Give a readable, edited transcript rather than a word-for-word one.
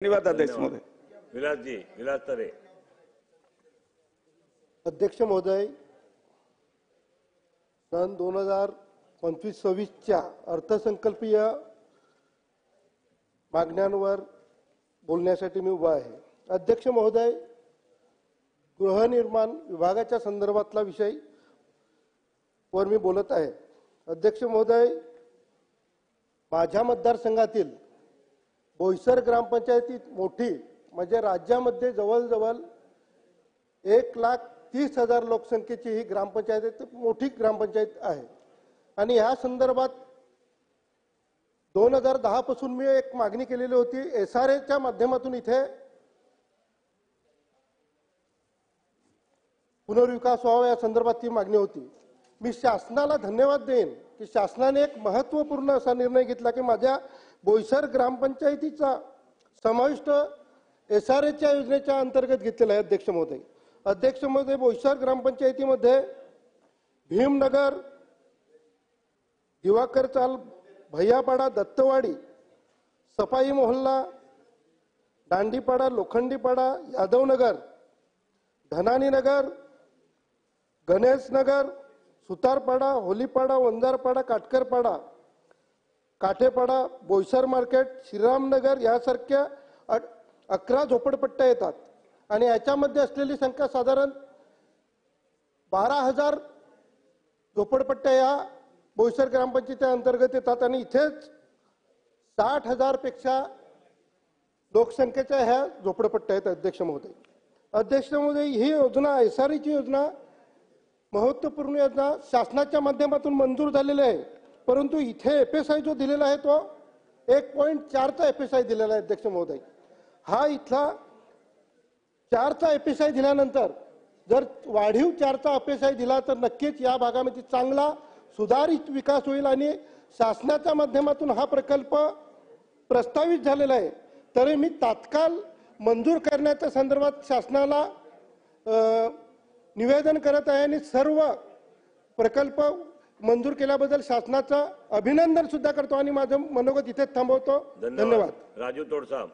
धन्यवाद अध्यक्ष महोदय। विलास तरे। अध्यक्ष महोदय, सन 2025-26च्या अर्थसंकल्पीय मागण्यांवर बोलण्यासाठी मी उभा आहे। अध्यक्ष महोदय, गृहनिर्माण विभागाच्या संदर्भातला विषय वर मी बोलत आहे। अध्यक्ष महोदय, माझ्या मतदारसंघातील बोईसर ग्रामपंचायतीत मोठी म्हणजे राज्यामध्ये जवळजवळ 1,30,000 लोकसंख्येची ही ग्रामपंचायत आहे, मोठी ग्रामपंचायत आहे। आणि या संदर्भात 2010 पासून मी एक मागणी केलेली होती। SRAच्या माध्यमातून इथे पुनर्विकास व्हावा या संदर्भात ती मागणी होती। मी शासनाला धन्यवाद देईन की शासनाने एक महत्त्वपूर्ण असा निर्णय घेतला की माझ्या बोईसर ग्रामपंचायतीचा समाविष्ट SRAच्या योजनेच्या अंतर्गत घेतलेला आहे। अध्यक्ष महोदय, बोईसर ग्रामपंचायतीमध्ये भीमनगर, दिवाकर चाल, भैयापाडा, दत्तवाडी, सफाई मोहल्ला, दांडीपाडा, लोखंडीपाडा, यादवनगर, धनानी नगर, गणेश नगर, सुतारपाडा, होलीपाडा, वंजारपाडा, काटकरपाडा, काठेपाडा, बोईसर मार्केट, श्रीरामनगर यासारख्या 11 झोपडपट्ट्या येतात। आणि याच्यामध्ये असलेली संख्या साधारण 12,000 झोपडपट्ट्या या बोईसर ग्रामपंचायतीच्या अंतर्गत येतात। आणि इथेच 60,000 पेक्षा लोकसंख्येच्या ह्या झोपडपट्ट्या आहेत। अध्यक्ष महोदय, ही योजना SRAची योजना महत्त्वपूर्ण योजना शासनाच्या माध्यमातून मंजूर झालेली आहे, परंतु इथे FSI जो दिलेला आहे तो 1.4चा FSI दिलेला आहे। अध्यक्ष महोदय, हा इथला 4चा FSI दिल्यानंतर जर वाढीव 4चा FSI दिला तर नक्कीच या भागामध्ये चांगला सुधारित विकास होईल। आणि शासनाच्या माध्यमातून हा प्रकल्प प्रस्तावित झालेला आहे, तरी मी तात्काळ मंजूर करण्याच्या संदर्भात शासनाला निवेदन करत आहे आणि सर्व प्रकल्प मंजूर केल्याबद्दल शासनाचं अभिनंदन सुद्धा करतो आणि माझं मनोगत इथेच थांबवतो। धन्यवाद। राजू तोडसाम।